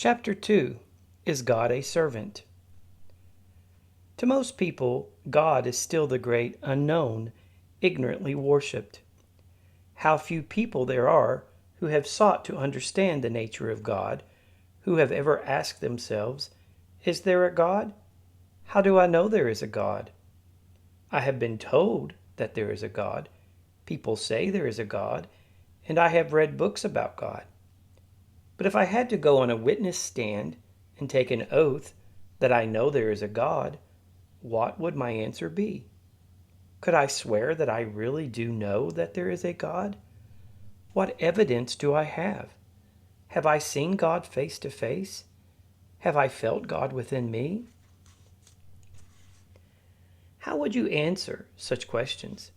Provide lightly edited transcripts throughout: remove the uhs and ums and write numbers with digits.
Chapter 2. Is God a Servant? To most people, God is still the great unknown, ignorantly worshipped. How few people there are who have sought to understand the nature of God, who have ever asked themselves, "Is there a God? How do I know there is a God? I have been told that there is a God. People say there is a God, and I have read books about God. But if I had to go on a witness stand and take an oath that I know there is a God, what would my answer be? Could I swear that I really do know that there is a God? What evidence do I have? Have I seen God face to face? Have I felt God within me?" How would you answer such questions?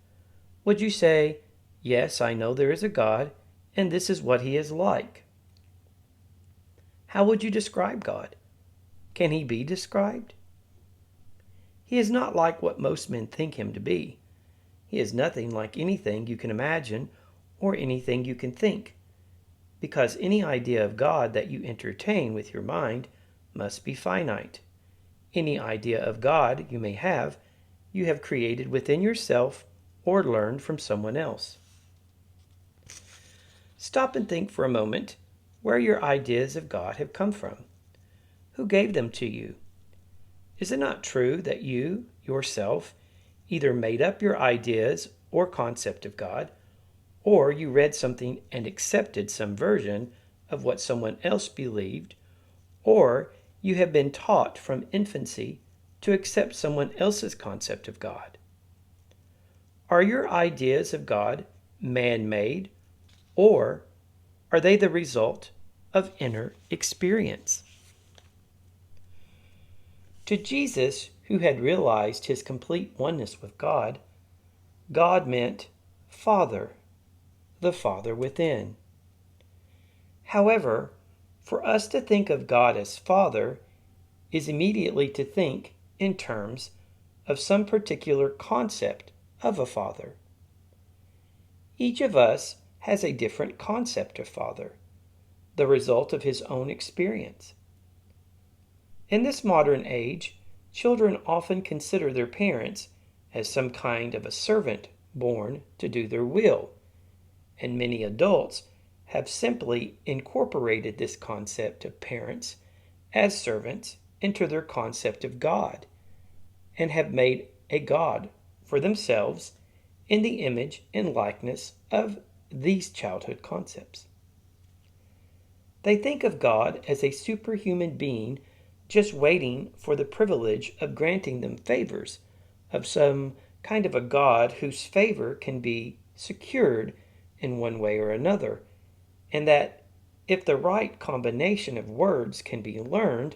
Would you say, "Yes, I know there is a God, and this is what he is like"? How would you describe God? Can he be described? He is not like what most men think him to be. He is nothing like anything you can imagine or anything you can think, because any idea of God that you entertain with your mind must be finite. Any idea of God you may have, you have created within yourself or learned from someone else. Stop and think for a moment where your ideas of God have come from. Who gave them to you? Is it not true that you, yourself, either made up your ideas or concept of God, or you read something and accepted some version of what someone else believed, or you have been taught from infancy to accept someone else's concept of God? Are your ideas of God man-made, or are they the result of inner experience? To Jesus, who had realized his complete oneness with God, God meant Father, the Father within. However, for us to think of God as Father is immediately to think in terms of some particular concept of a father. Each of us has a different concept of Father, the result of his own experience. In this modern age, children often consider their parents as some kind of a servant born to do their will, and many adults have simply incorporated this concept of parents as servants into their concept of God, and have made a God for themselves in the image and likeness of these childhood concepts. They think of God as a superhuman being just waiting for the privilege of granting them favors, of some kind of a God whose favor can be secured in one way or another, and that if the right combination of words can be learned,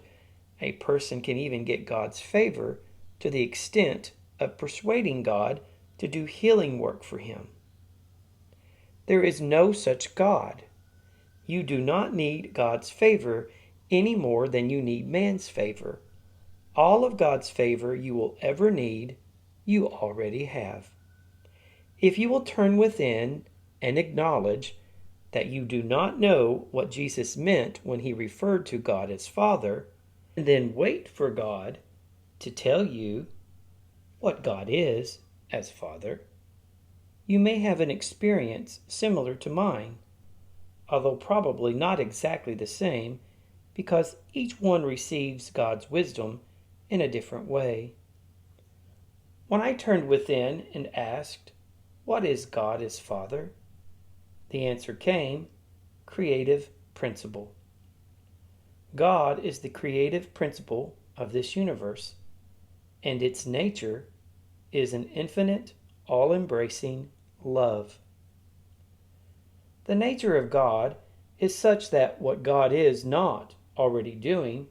a person can even get God's favor to the extent of persuading God to do healing work for him. There is no such God. You do not need God's favor any more than you need man's favor. All of God's favor you will ever need, you already have. If you will turn within and acknowledge that you do not know what Jesus meant when he referred to God as Father, and then wait for God to tell you what God is as Father, you may have an experience similar to mine, although probably not exactly the same, because each one receives God's wisdom in a different way. When I turned within and asked, "What is God as Father?" the answer came, creative principle. God is the creative principle of this universe, and its nature is an infinite, all-embracing love. The nature of God is such that what God is not already doing,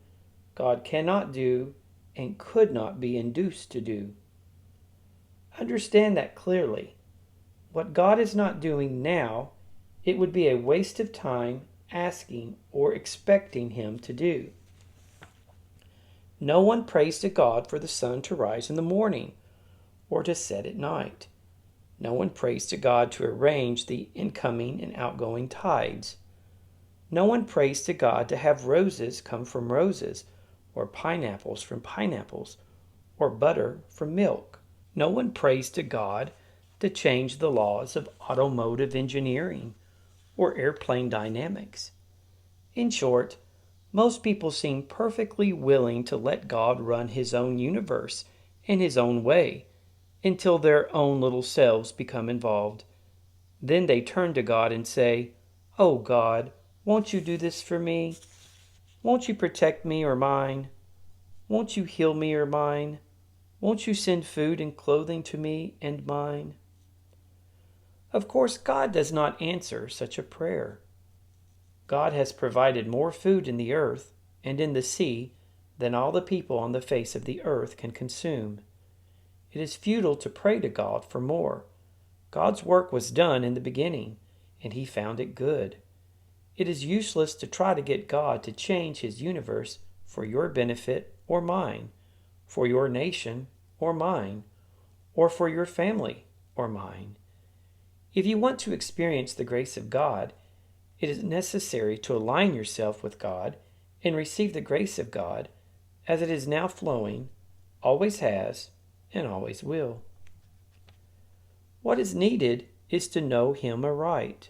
God cannot do and could not be induced to do. Understand that clearly. What God is not doing now, it would be a waste of time asking or expecting him to do. No one prays to God for the sun to rise in the morning or to set at night. No one prays to God to arrange the incoming and outgoing tides. No one prays to God to have roses come from roses, or pineapples from pineapples, or butter from milk. No one prays to God to change the laws of automotive engineering or airplane dynamics. In short, most people seem perfectly willing to let God run his own universe in his own way until their own little selves become involved. Then they turn to God and say, "Oh God, won't you do this for me? Won't you protect me or mine? Won't you heal me or mine? Won't you send food and clothing to me and mine?" Of course, God does not answer such a prayer. God has provided more food in the earth and in the sea than all the people on the face of the earth can consume. It is futile to pray to God for more. God's work was done in the beginning, and he found it good. It is useless to try to get God to change his universe for your benefit or mine, for your nation or mine, or for your family or mine. If you want to experience the grace of God, it is necessary to align yourself with God and receive the grace of God as it is now flowing, always has, and always will. What is needed is to know him aright,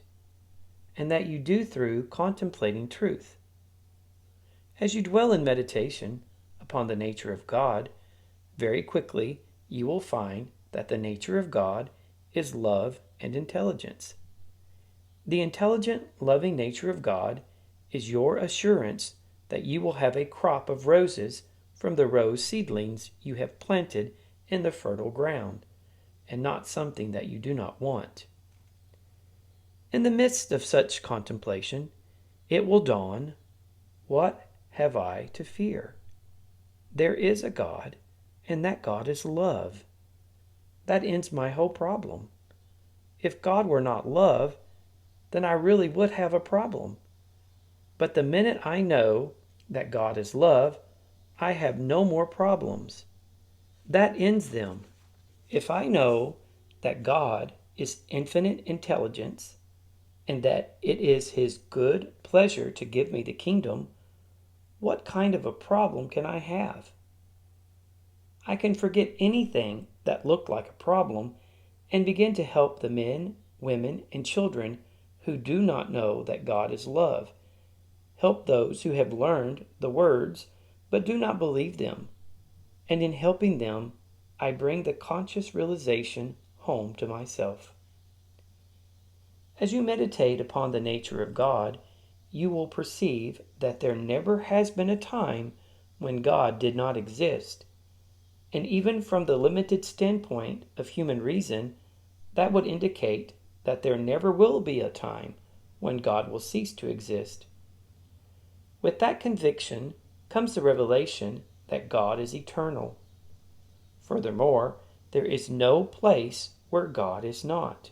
and that you do through contemplating truth. As you dwell in meditation upon the nature of God, very quickly you will find that the nature of God is love and intelligence. The intelligent, loving nature of God is your assurance that you will have a crop of roses from the rose seedlings you have planted in the fertile ground, and not something that you do not want. In the midst of such contemplation, it will dawn, what have I to fear? There is a God, and that God is love. That ends my whole problem. If God were not love, then I really would have a problem. But the minute I know that God is love, I have no more problems. That ends them. If I know that God is infinite intelligence and that it is his good pleasure to give me the kingdom, what kind of a problem can I have? I can forget anything that looked like a problem and begin to help the men, women, and children who do not know that God is love. Help those who have learned the words but do not believe them. And in helping them, I bring the conscious realization home to myself. As you meditate upon the nature of God, you will perceive that there never has been a time when God did not exist. And even from the limited standpoint of human reason, that would indicate that there never will be a time when God will cease to exist. With that conviction comes the revelation that God is eternal. Furthermore, there is no place where God is not.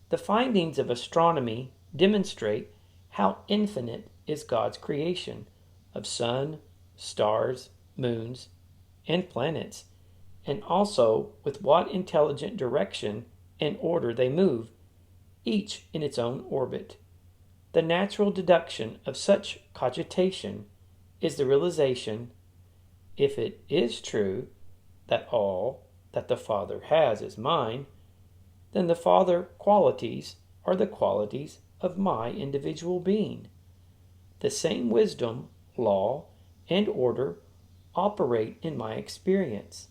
The findings of astronomy demonstrate how infinite is God's creation of sun, stars, moons, and planets, and also with what intelligent direction and order they move, each in its own orbit. The natural deduction of such cogitation is the realization, if it is true that all that the Father has is mine, then the Father qualities are the qualities of my individual being. The same wisdom, law, and order operate in my experience.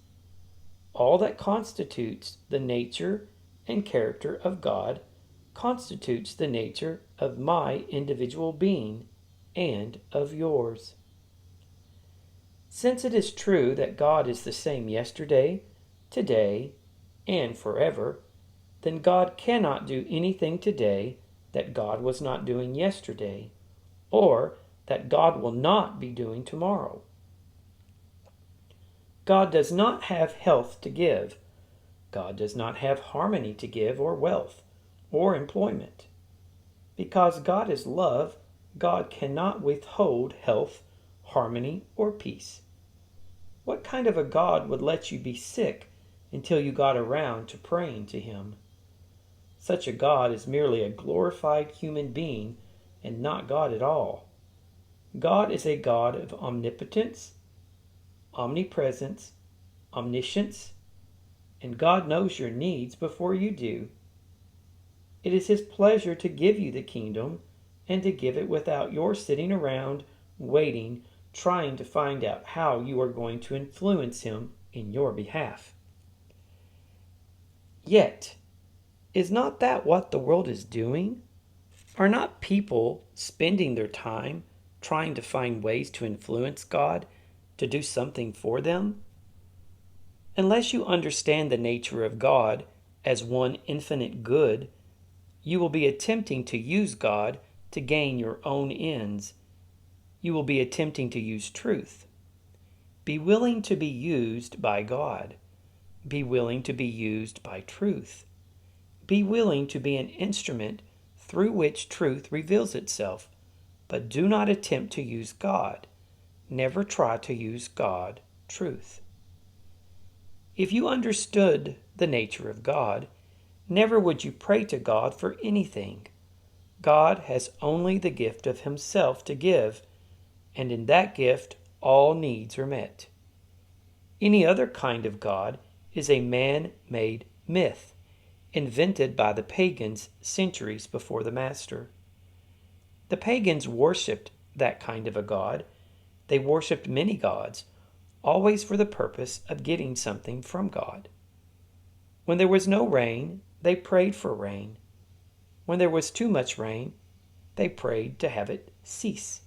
All that constitutes the nature and character of God constitutes the nature of my individual being and of yours. Since it is true that God is the same yesterday, today, and forever, then God cannot do anything today that God was not doing yesterday, or that God will not be doing tomorrow. God does not have health to give. God does not have harmony to give, or wealth, or employment. Because God is love, God cannot withhold health, harmony, or peace. What kind of a God would let you be sick until you got around to praying to him? Such a God is merely a glorified human being and not God at all. God is a God of omnipotence, omnipresence, omniscience, and God knows your needs before you do. It is His pleasure to give you the kingdom and to give it without your sitting around, waiting, trying to find out how you are going to influence Him in your behalf. Yet, is not that what the world is doing? Are not people spending their time trying to find ways to influence God to do something for them? Unless you understand the nature of God as one infinite good, you will be attempting to use God to gain your own ends. You will be attempting to use truth. Be willing to be used by God. Be willing to be used by truth. Be willing to be an instrument through which truth reveals itself, but do not attempt to use God. Never try to use God, truth. If you understood the nature of God, never would you pray to God for anything. God has only the gift of Himself to give, and in that gift all needs are met. Any other kind of God is a man-made myth, invented by the pagans centuries before the Master. The pagans worshipped that kind of a God. They worshipped many gods, always for the purpose of getting something from God. When there was no rain, they prayed for rain. When there was too much rain, they prayed to have it cease.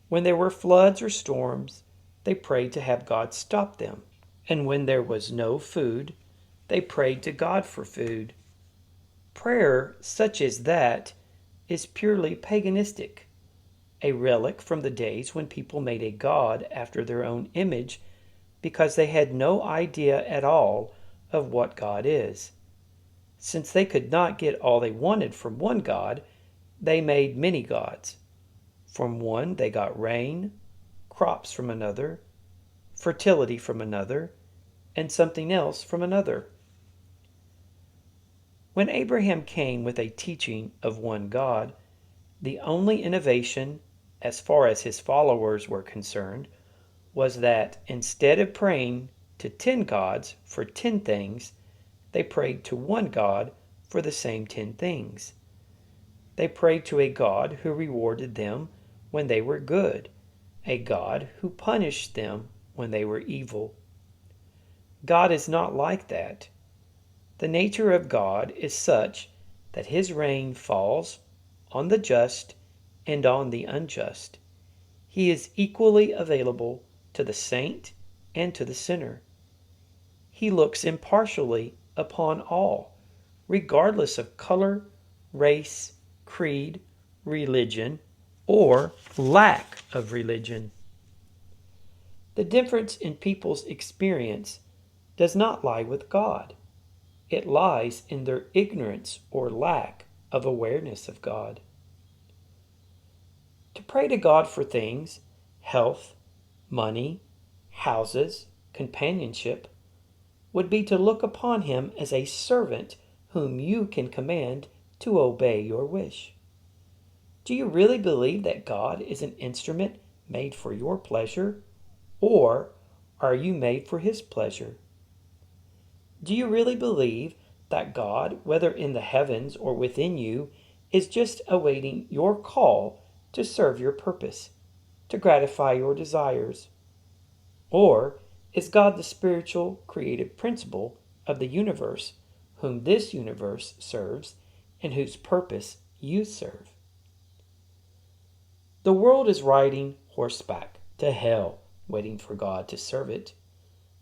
When there were floods or storms, they prayed to have God stop them. And when there was no food, they prayed to God for food. Prayer such as that is purely paganistic, a relic from the days when people made a god after their own image because they had no idea at all of what God is. Since they could not get all they wanted from one god, they made many gods. From one they got rain, crops from another, fertility from another, and something else from another. When Abraham came with a teaching of one God, the only innovation, as far as his followers were concerned, was that instead of praying to 10 gods for 10 things, they prayed to one God for the same 10 things. They prayed to a God who rewarded them when they were good, a God who punished them when they were evil. God is not like that. The nature of God is such that His rain falls on the just and on the unjust. He is equally available to the saint and to the sinner. He looks impartially upon all, regardless of color, race, creed, religion, or lack of religion. The difference in people's experience does not lie with God. It lies in their ignorance or lack of awareness of God. To pray to God for things, health, money, houses, companionship, would be to look upon Him as a servant whom you can command to obey your wish. Do you really believe that God is an instrument made for your pleasure, or are you made for His pleasure? Do you really believe that God, whether in the heavens or within you, is just awaiting your call to serve your purpose, to gratify your desires? Or is God the spiritual creative principle of the universe, whom this universe serves and whose purpose you serve? The world is riding horseback to hell, waiting for God to serve it,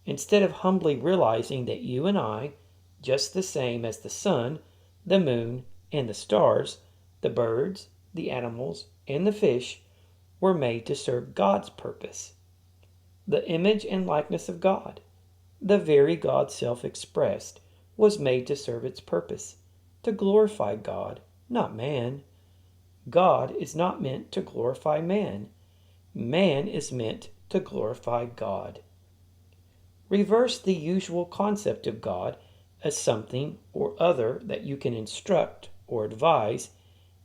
instead of humbly realizing that you and I, just the same as the sun, the moon, and the stars, the birds, the animals, and the fish, were made to serve God's purpose. The image and likeness of God, the very God self-expressed, was made to serve its purpose, to glorify God, not man. God is not meant to glorify man. Man is meant to glorify God. Reverse the usual concept of God as something or other that you can instruct or advise,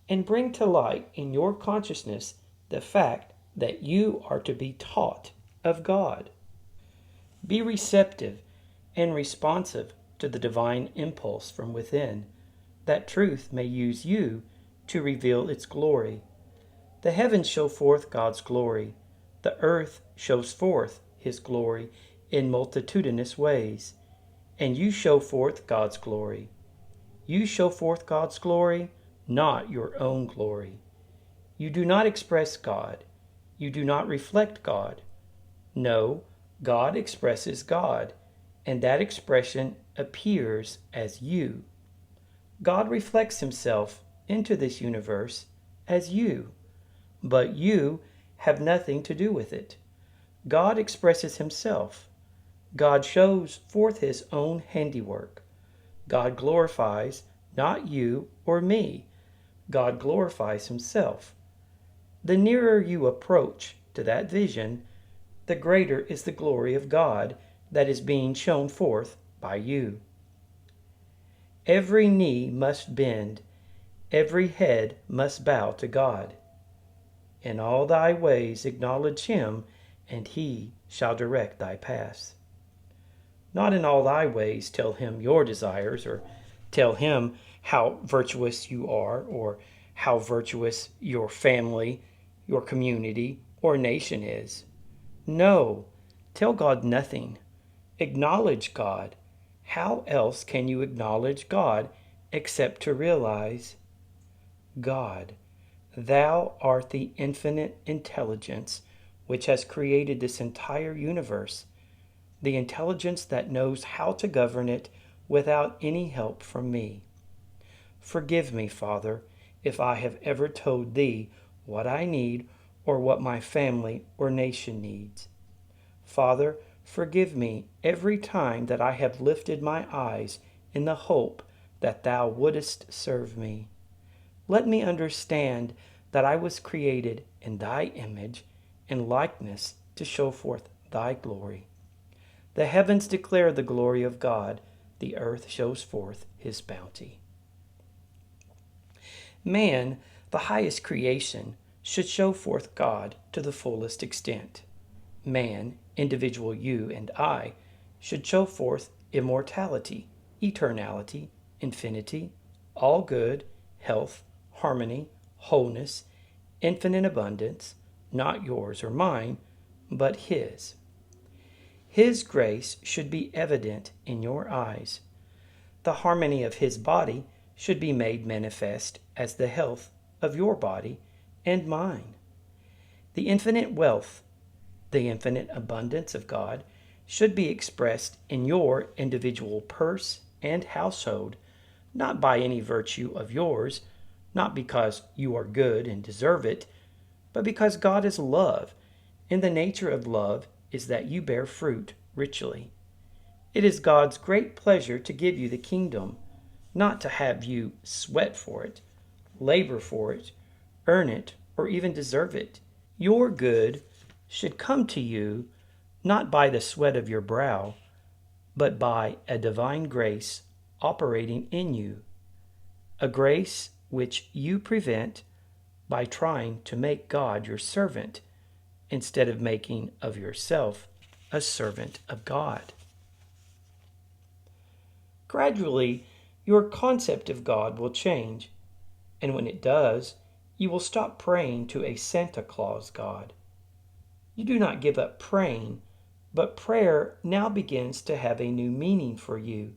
and bring to light in your consciousness the fact that you are to be taught of God. Be receptive and responsive to the divine impulse from within, that truth may use you to reveal its glory. The heavens show forth God's glory. The earth shows forth his glory in multitudinous ways. And you show forth God's glory. You show forth God's glory, not your own glory. You do not express God. You do not reflect God. No, God expresses God, and that expression appears as you. God reflects himself into this universe as you, but you have nothing to do with it. God expresses himself. God shows forth his own handiwork. God glorifies not you or me. God glorifies himself. The nearer you approach to that vision, the greater is the glory of God that is being shown forth by you. Every knee must bend, every head must bow to God. In all thy ways acknowledge him, and he shall direct thy paths. Not in all thy ways tell him your desires, or tell him how virtuous you are, or how virtuous your family, your community, or nation is. No, tell God nothing. Acknowledge God. How else can you acknowledge God except to realize, God, thou art the infinite intelligence which has created this entire universe, the intelligence that knows how to govern it without any help from me. Forgive me, Father, if I have ever told thee what I need or what my family or nation needs. Father, forgive me every time that I have lifted my eyes in the hope that thou wouldest serve me. Let me understand that I was created in thy image and likeness to show forth thy glory. The heavens declare the glory of God. The earth shows forth his bounty. Man, the highest creation, should show forth God to the fullest extent. Man, individual you and I, should show forth immortality, eternality, infinity, all good, health, harmony, wholeness, infinite abundance, not yours or mine, but his. His grace should be evident in your eyes. The harmony of his body should be made manifest as the health of your body and mine. The infinite wealth, the infinite abundance of God should be expressed in your individual purse and household, not by any virtue of yours, not because you are good and deserve it, but because God is love, and the nature of love is that you bear fruit richly. It is God's great pleasure to give you the kingdom, not to have you sweat for it, labor for it, earn it, or even deserve it. Your good should come to you not by the sweat of your brow, but by a divine grace operating in you, a grace which you prevent by trying to make God your servant instead of making of yourself a servant of God. Gradually, your concept of God will change, and when it does, you will stop praying to a Santa Claus God. You do not give up praying, but prayer now begins to have a new meaning for you.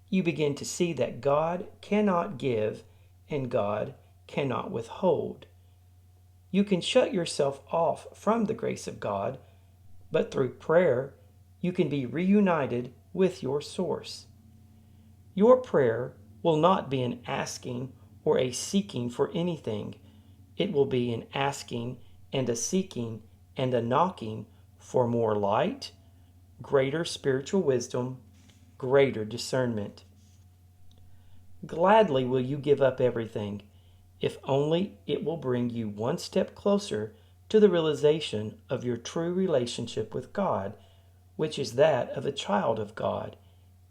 You begin to see that God cannot give and God cannot withhold. You can shut yourself off from the grace of God, but through prayer, you can be reunited with your source. Your prayer will not be an asking or a seeking for anything. It will be an asking and a seeking and a knocking for more light, greater spiritual wisdom, greater discernment. Gladly will you give up everything, if only it will bring you one step closer to the realization of your true relationship with God, which is that of a child of God,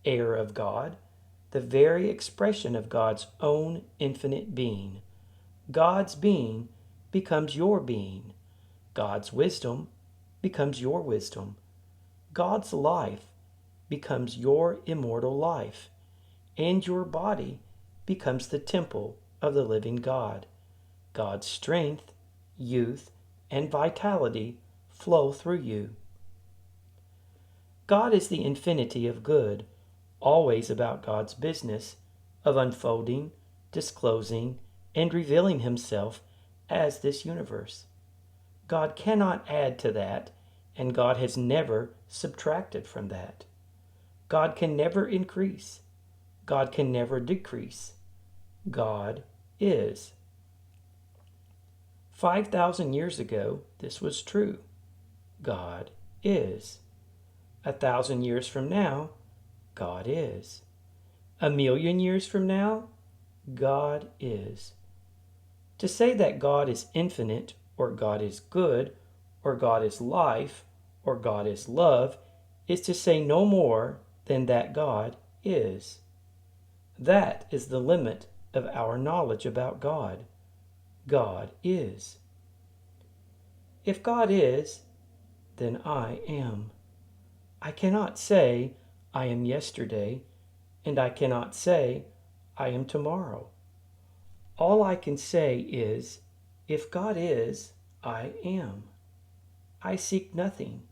heir of God, the very expression of God's own infinite being. God's being becomes your being. God's wisdom becomes your wisdom. God's life becomes your immortal life. And your body becomes the temple of the living God. God's strength, youth, and vitality flow through you. God is the infinity of good, always about God's business of unfolding, disclosing, and revealing himself as this universe. God cannot add to that, and God has never subtracted from that. God can never increase. God can never decrease. God is. 5,000 years ago, this was true. God is. 1,000 years from now, God is. 1,000,000 years from now, God is. To say that God is infinite, or God is good, or God is life, or God is love, is to say no more than that God is. That is the limit of our knowledge about God. God is. If God is, then I am. I cannot say I am yesterday, and I cannot say I am tomorrow. All I can say is, if God is, I am. I seek nothing,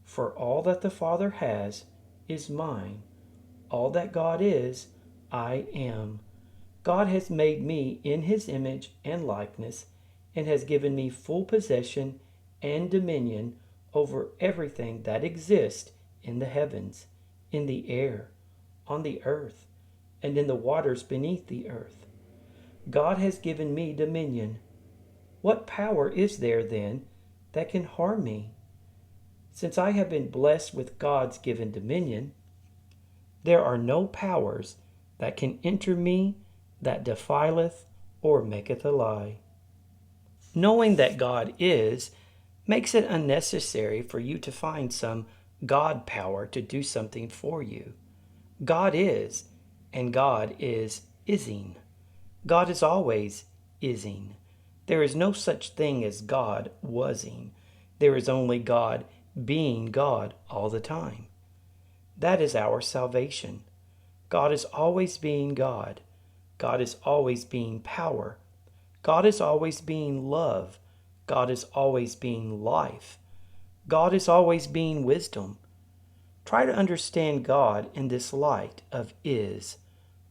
for all that the Father has is mine. All that God is, I am. God has made me in his image and likeness, and has given me full possession and dominion over everything that exists in the heavens, in the air, on the earth, and in the waters beneath the earth. God has given me dominion. What power is there, then, that can harm me? Since I have been blessed with God's given dominion, there are no powers that can enter me that defileth or maketh a lie. Knowing that God is makes it unnecessary for you to find some God power to do something for you. God is, and God is ising. God is always ising. There is no such thing as God wasing. There is only God being God all the time. That is our salvation. God is always being God. God is always being power. God is always being love. God is always being life. God is always being wisdom. Try to understand God in this light of is,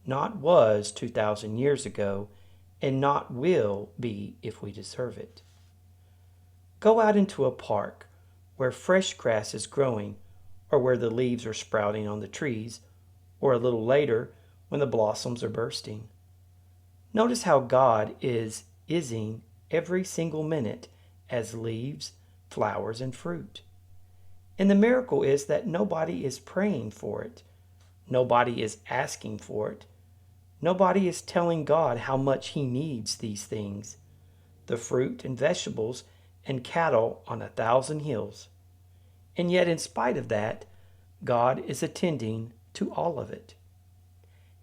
not was 2,000 years ago, and not will be if we deserve it. Go out into a park where fresh grass is growing, or where the leaves are sprouting on the trees, or a little later when the blossoms are bursting. Notice how God is ising every single minute as leaves, flowers, and fruit. And the miracle is that nobody is praying for it. Nobody is asking for it. Nobody is telling God how much he needs these things, the fruit and vegetables and cattle on 1,000 hills. And yet, in spite of that, God is attending to all of it.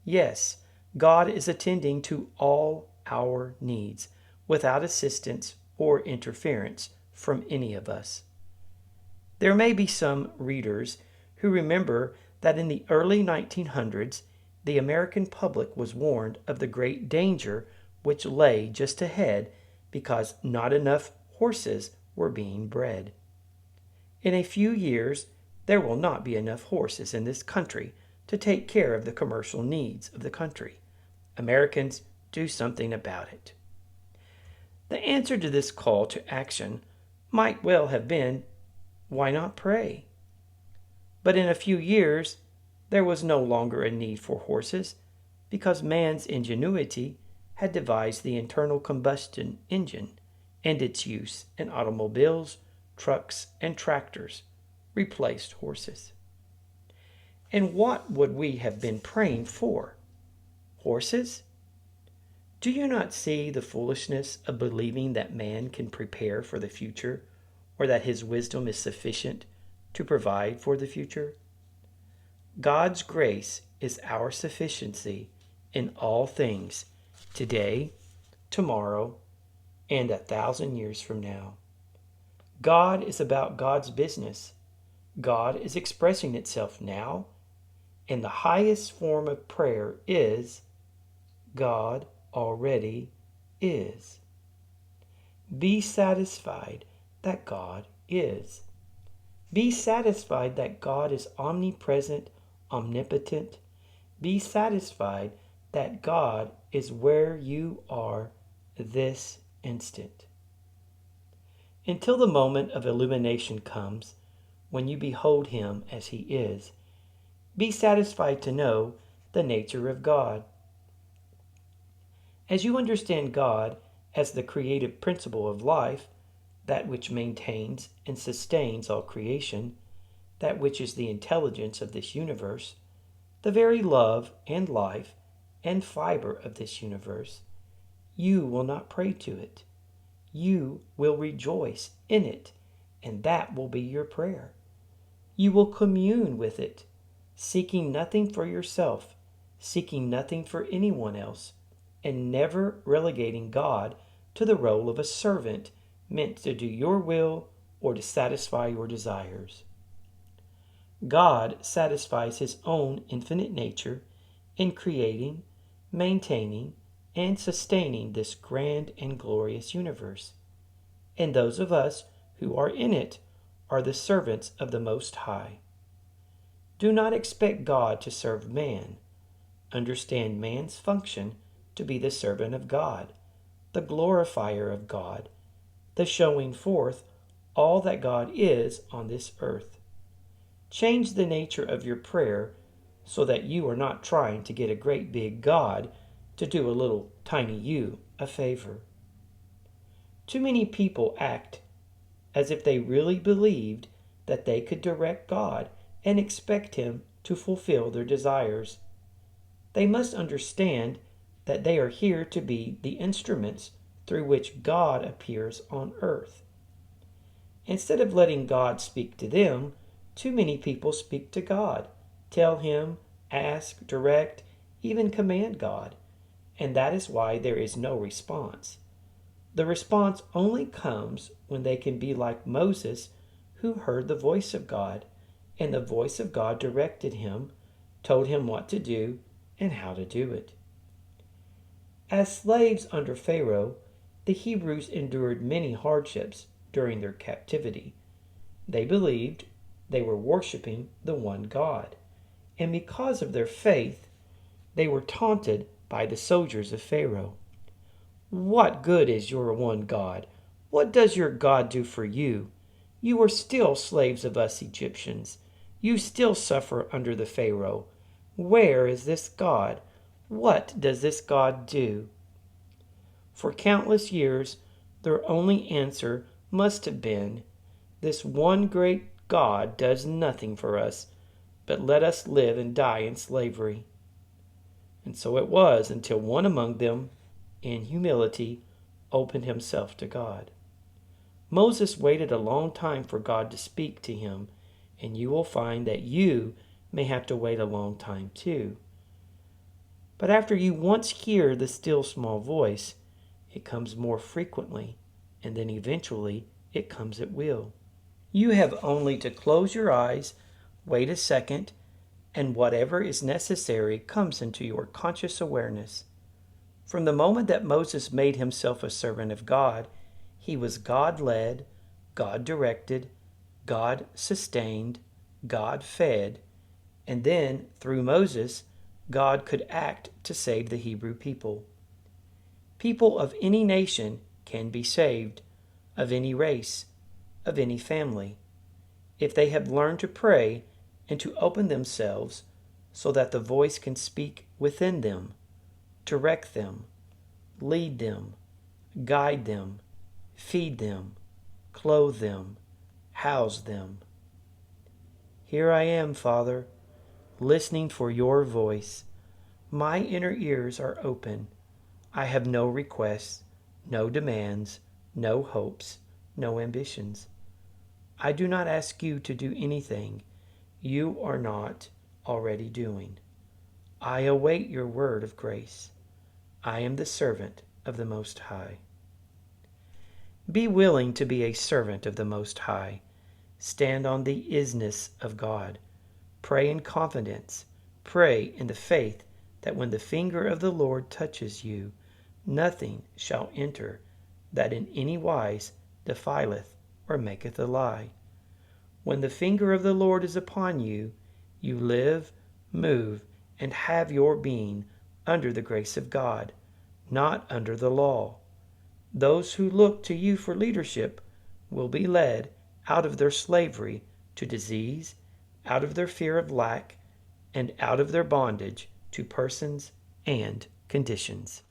Yes, God is attending to all our needs without assistance or interference from any of us. There may be some readers who remember that in the early 1900s, the American public was warned of the great danger which lay just ahead because not enough horses were being bred. In a few years, there will not be enough horses in this country to take care of the commercial needs of the country. Americans, do something about it. The answer to this call to action might well have been, why not pray? But in a few years, there was no longer a need for horses because man's ingenuity had devised the internal combustion engine, and its use in automobiles, trucks, and tractors replaced horses. And what would we have been praying for? Horses? Do you not see the foolishness of believing that man can prepare for the future, or that his wisdom is sufficient to provide for the future? God's grace is our sufficiency in all things, today, tomorrow, and 1,000 years from now. God is about God's business. God is expressing itself now, and the highest form of prayer is God already is. Be satisfied that God is. Be satisfied that God is omnipresent, omnipotent. Be satisfied that God is where you are this instant. Until the moment of illumination comes, when you behold Him as He is, be satisfied to know the nature of God. As you understand God as the creative principle of life, that which maintains and sustains all creation, that which is the intelligence of this universe, the very love and life and fiber of this universe, you will not pray to it. You will rejoice in it, and that will be your prayer. You will commune with it, seeking nothing for yourself, seeking nothing for anyone else, and never relegating God to the role of a servant meant to do your will or to satisfy your desires. God satisfies His own infinite nature in creating, maintaining, and sustaining this grand and glorious universe. And those of us who are in it are the servants of the Most High. Do not expect God to serve man. Understand man's function to be the servant of God, the glorifier of God, the showing forth all that God is on this earth. Change the nature of your prayer so that you are not trying to get a great big God to do a little tiny you a favor. Too many people act as if they really believed that they could direct God and expect Him to fulfill their desires. They must understand that they are here to be the instruments through which God appears on earth. Instead of letting God speak to them, too many people speak to God, tell Him, ask, direct, even command God, and that is why there is no response. The response only comes when they can be like Moses, who heard the voice of God, and the voice of God directed him, told him what to do and how to do it. As slaves under Pharaoh, the Hebrews endured many hardships during their captivity. They believed they were worshiping the one God, and because of their faith, they were taunted by the soldiers of Pharaoh. What good is your one God? What does your God do for you? You are still slaves of us Egyptians. You still suffer under the Pharaoh. Where is this God? What does this God do? For countless years, their only answer must have been, this one great God does nothing for us, but let us live and die in slavery. And so it was until one among them, in humility, opened himself to God. Moses waited a long time for God to speak to him, and you will find that you may have to wait a long time too. But after you once hear the still small voice, it comes more frequently, and then eventually it comes at will. You have only to close your eyes, wait a second, and whatever is necessary comes into your conscious awareness. From the moment that Moses made himself a servant of God, he was God-led, God-directed, God-sustained, God-fed, and then, through Moses, God could act to save the Hebrew people. People of any nation can be saved, of any race, of any family, if they have learned to pray and to open themselves so that the voice can speak within them, direct them, lead them, guide them, feed them, clothe them, house them. Here I am, Father, listening for your voice. My inner ears are open. I have no requests, no demands, no hopes, no ambitions. I do not ask you to do anything you are not already doing. I await your word of grace. I am the servant of the Most High. Be willing to be a servant of the Most High. Stand on the isness of God. Pray in confidence. Pray in the faith that when the finger of the Lord touches you, nothing shall enter that in any wise defileth or maketh a lie. When the finger of the Lord is upon you, you live, move, and have your being under the grace of God, not under the law. Those who look to you for leadership will be led out of their slavery to disease, out of their fear of lack, and out of their bondage to persons and conditions.